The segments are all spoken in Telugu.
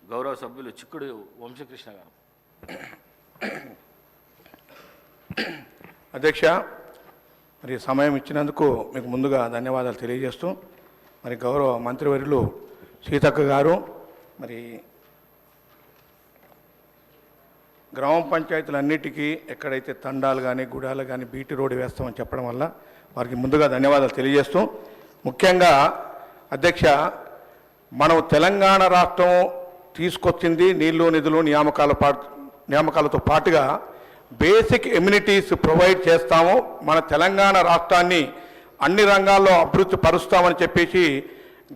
గౌరవ సభ్యులు చిక్కుడు వంశకృష్ణ గారు. అధ్యక్ష, మరి సమయం ఇచ్చినందుకు మీకు ముందుగా ధన్యవాదాలు తెలియజేస్తూ, మరి గౌరవ మంత్రివర్యులు సీతక్క గారు మరి గ్రామ పంచాయతీలన్నిటికీ ఎక్కడైతే తండాలు కానీ గుడాలు కానీ బీటీ రోడ్డు వేస్తామని చెప్పడం వల్ల వారికి ముందుగా ధన్యవాదాలు తెలియజేస్తూ, ముఖ్యంగా అధ్యక్ష, మనం తెలంగాణ రాష్ట్రం తీసుకొచ్చింది నీళ్లు నిధులు నియామకాలతో పాటుగా బేసిక్ ఎమ్యూనిటీస్ ప్రొవైడ్ చేస్తాము, మన తెలంగాణ రాష్ట్రాన్ని అన్ని రంగాల్లో అభివృద్ధి పరుస్తామని చెప్పేసి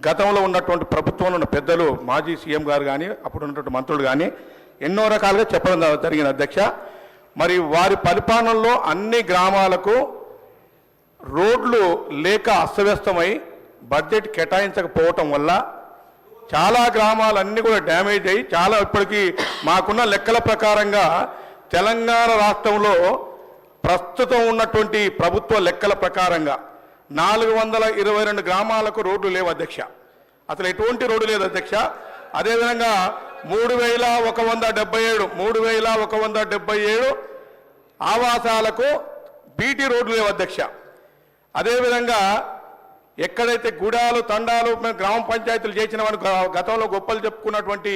గతంలో ఉన్నటువంటి ప్రభుత్వంలో ఉన్న పెద్దలు మాజీ సీఎం గారు కానీ అప్పుడు ఉన్నటువంటి మంత్రులు కానీ ఎన్నో రకాలుగా చెప్పడం జరిగింది అధ్యక్ష. మరి వారి పరిపాలనలో అన్ని గ్రామాలకు రోడ్లు లేక అస్తవ్యస్తమై బడ్జెట్ కేటాయించకపోవటం వల్ల చాలా గ్రామాలన్నీ కూడా డ్యామేజ్ అయ్యి చాలా ఇప్పటికీ మాకున్న లెక్కల ప్రకారంగా తెలంగాణ రాష్ట్రంలో ప్రస్తుతం ఉన్నటువంటి ప్రభుత్వ లెక్కల ప్రకారంగా 422 గ్రామాలకు రోడ్లు లేవు అధ్యక్ష. అసలు ఎటువంటి రోడ్డు లేదు అధ్యక్ష. అదేవిధంగా 3177 ఆవాసాలకు బీటీ రోడ్లు లేవు అధ్యక్ష. అదేవిధంగా ఎక్కడైతే గుడాలు తండాలు గ్రామ పంచాయతీలు చేసిన వారు గతంలో గొప్పలు చెప్పుకున్నటువంటి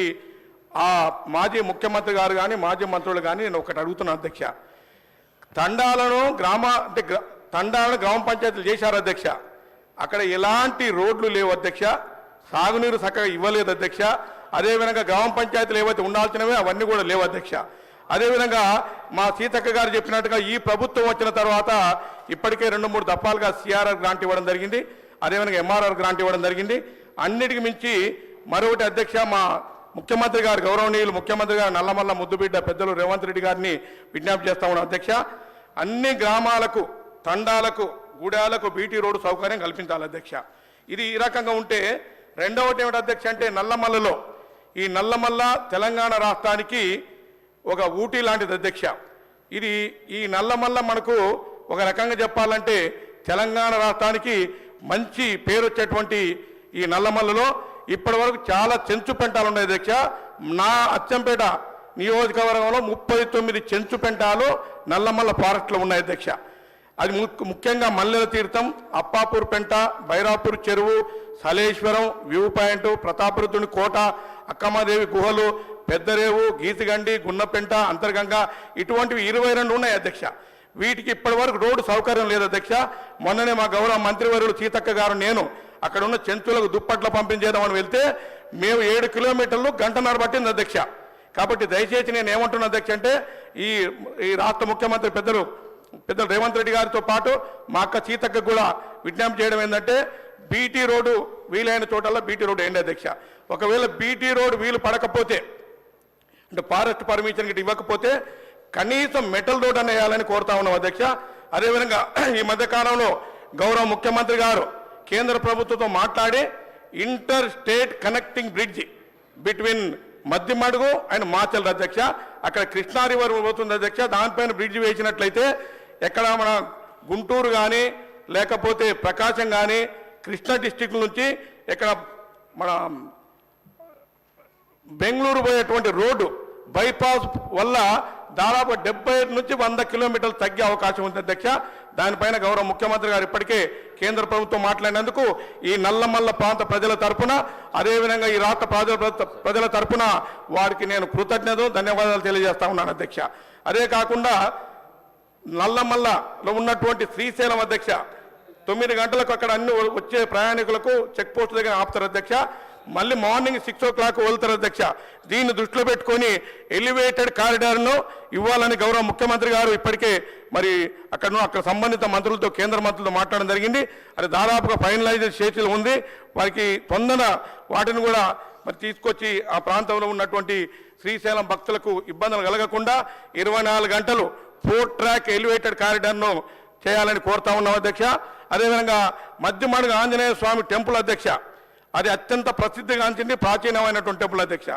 ఆ మాజీ ముఖ్యమంత్రి గారు కానీ మాజీ మంత్రులు కానీ నేను ఒకటి అడుగుతున్నాను అధ్యక్ష. తండాలను గ్రామ పంచాయతీలు చేశారు అధ్యక్ష. అక్కడ ఎలాంటి రోడ్లు లేవు అధ్యక్ష, సాగునీరు చక్కగా ఇవ్వలేదు అధ్యక్ష. అదేవిధంగా గ్రామ పంచాయతీలు ఏవైతే ఉండాల్సినవే అవన్నీ కూడా లేవు అధ్యక్ష. అదేవిధంగా మా సీతక్క గారు చెప్పినట్టుగా ఈ ప్రభుత్వం వచ్చిన తర్వాత ఇప్పటికే 2-3 దఫాలుగా సిఆర్ఆర్ గ్రాంట్ ఇవ్వడం జరిగింది, అదేవిధంగా ఎంఆర్ఆర్ గ్రాంట్ ఇవ్వడం జరిగింది. అన్నిటికి మించి మరొకటి అధ్యక్ష, మా ముఖ్యమంత్రి గారు గౌరవనీయులు ముఖ్యమంత్రి గారు నల్లమల్ల ముద్దుబిడ్డ పెద్దలు రేవంత్ రెడ్డి గారిని విజ్ఞప్తి చేస్తా ఉన్నాం అధ్యక్ష. అన్ని గ్రామాలకు తండాలకు గూడాలకు బీటీ రోడ్డు సౌకర్యం కల్పించాలి అధ్యక్ష. ఇది ఈ రకంగా ఉంటే రెండవది ఏమిటి అధ్యక్ష అంటే నల్లమల్లలో ఈ నల్లమల్ల తెలంగాణ రాష్ట్రానికి ఒక ఊటీ లాంటిది అధ్యక్ష. ఈ నల్లమల్ల మనకు ఒక రకంగా చెప్పాలంటే తెలంగాణ రాష్ట్రానికి మంచి పేరు వచ్చేటువంటి ఈ నల్లమల్లలో ఇప్పటి వరకు చాలా చెంచు పెంటాలు ఉన్నాయి అధ్యక్ష. నా అచ్చంపేట నియోజకవర్గంలో 39 చెంచు పెంటాలు నల్లమల్ల ఫారెస్ట్లో ఉన్నాయి అధ్యక్ష. అది ముఖ్యంగా మల్లెల తీర్థం, అప్పాపూర్ పెంట, బైరాపూర్ చెరువు, సలేశ్వరం, వ్యూ పాయింట్, ప్రతాపరుద్రుని కోట, అక్కమ్మదేవి గుహలు, పెద్దరేవు, గీసిగండి, గున్నపెంట, అంతర్గంగా ఇటువంటివి 22 ఉన్నాయి అధ్యక్ష. వీటికి ఇప్పటి వరకు రోడ్డు సౌకర్యం లేదు అధ్యక్ష. మొన్ననే మా గౌరవ మంత్రివర్యులు సీతక్క గారు నేను అక్కడ ఉన్న చెంచులకు దుప్పట్ల పంపించేద్దామని వెళ్తే మేము 7 కిలోమీటర్లు గంటన్నర పట్టింది అధ్యక్ష. కాబట్టి దయచేసి నేను ఏమంటున్నా అధ్యక్ష అంటే ఈ రాష్ట్ర ముఖ్యమంత్రి పెద్దలు రేవంత్ రెడ్డి గారితో పాటు మా అక్క సీతక్క కూడా విజ్ఞప్తి చేయడం ఏంటంటే బీటీ రోడ్డు వీలైన చోటల్లో బీటీ రోడ్డు ఏంటి అధ్యక్ష. ఒకవేళ బీటీ రోడ్డు వీలు పడకపోతే అంటే ఫారెస్ట్ పర్మిషన్ గిట్ట ఇవ్వకపోతే కనీసం మెటల్ రోడ్ అని వేయాలని కోరుతా ఉన్నాం అధ్యక్ష. అదేవిధంగా ఈ మధ్యకాలంలో గౌరవ ముఖ్యమంత్రి గారు కేంద్ర ప్రభుత్వంతో మాట్లాడి inter state connecting bridge between Maddimadugu and Machal అధ్యక్ష, అక్కడ కృష్ణా రివర్ పోతుంది అధ్యక్ష. దానిపైన బ్రిడ్జి వేసినట్లయితే ఎక్కడ మన గుంటూరు కానీ లేకపోతే ప్రకాశం కానీ కృష్ణా డిస్టిక్ నుంచి ఇక్కడ మన బెంగళూరు పోయేటువంటి రోడ్డు బైపాస్ వల్ల దాదాపు 70 నుంచి 100 కిలోమీటర్లు తగ్గే అవకాశం ఉంది అధ్యక్ష. దానిపైన గౌరవ ముఖ్యమంత్రి గారు ఇప్పటికే కేంద్ర ప్రభుత్వం మాట్లాడినందుకు ఈ నల్లమల్ల ప్రాంత ప్రజల తరపున అదేవిధంగా ఈ రాష్ట్ర ప్రజల తరపున వారికి నేను కృతజ్ఞతలు ధన్యవాదాలు తెలియజేస్తా ఉన్నాను అధ్యక్ష. అదే కాకుండా నల్లమల్లలో ఉన్నటువంటి శ్రీశైలం అధ్యక్ష 9 గంటలకు అక్కడ అన్ని వచ్చే ప్రయాణికులకు చెక్ పోస్ట్ దగ్గర ఆపుతారు అధ్యక్ష. మళ్ళీ మార్నింగ్ 6 o'clock వెళ్తారు అధ్యక్ష. దీన్ని దృష్టిలో పెట్టుకొని ఎలివేటెడ్ కారిడార్ను ఇవ్వాలని గౌరవ ముఖ్యమంత్రి గారు ఇప్పటికే మరి అక్కడ సంబంధిత మంత్రులతో కేంద్ర మంత్రులతో మాట్లాడడం జరిగింది. అది దాదాపుగా ఫైనలైజేషన్ స్టేజ్లో ఉంది. వారికి తొందర వాటిని కూడా మరి తీసుకొచ్చి ఆ ప్రాంతంలో ఉన్నటువంటి శ్రీశైలం భక్తులకు ఇబ్బందులు కలగకుండా 24 గంటలు 4 track ఎలివేటెడ్ కారిడార్ను చేయాలని కోరుతా ఉన్నాం అధ్యక్ష. అదేవిధంగా మధ్యమడుగు ఆంజనేయ స్వామి టెంపుల్ అధ్యక్ష, అది అత్యంత ప్రసిద్ధిగాంచింది ప్రాచీనమైనటువంటి టెంపుల్ అధ్యక్ష.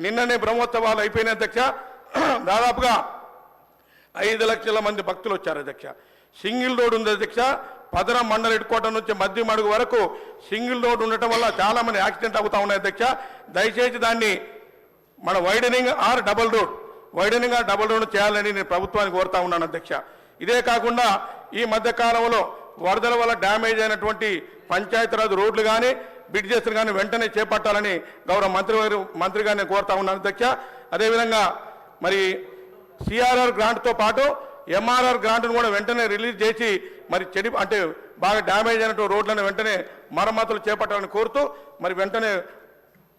నిన్ననే బ్రహ్మోత్సవాలు అయిపోయినాయి అధ్యక్ష. దాదాపుగా 5 లక్షల మంది భక్తులు వచ్చారు అధ్యక్ష. సింగిల్ రోడ్ ఉంది అధ్యక్ష. పదర మండల హెడ్ క్వార్టర్ నుంచి మధ్యమడుగు వరకు సింగిల్ రోడ్ ఉండటం వల్ల చాలా మంది యాక్సిడెంట్ అవుతా ఉన్నాయి అధ్యక్ష. దయచేసి దాన్ని మన వైడనింగ్ ఆర్ డబుల్ రోడ్ చేయాలని నేను ప్రభుత్వానికి కోరుతా ఉన్నాను అధ్యక్ష. ఇదే కాకుండా ఈ మధ్య కాలంలో వరదల వల్ల డ్యామేజ్ అయినటువంటి పంచాయతీరాజ్ రోడ్లు కానీ బ్రిడ్జెస్ కానీ వెంటనే చేపట్టాలని గౌరవ మంత్రి గారిని కోరుతా ఉన్నాను అధ్యక్ష. అదేవిధంగా మరి సిఆర్ఆర్ గ్రాంట్తో పాటు ఎంఆర్ఆర్ గ్రాంట్ను కూడా వెంటనే రిలీజ్ చేసి మరి అంటే బాగా డ్యామేజ్ అయినటువంటి రోడ్లను వెంటనే మరమ్మతులు చేపట్టాలని కోరుతూ మరి వెంటనే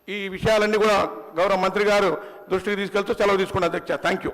ఈ విషయాలన్నీ కూడా గౌరవ మంత్రి గారు దృష్టికి తీసుకెళ్తూ సెలవు తీసుకున్న అధ్యక్ష. Thank you.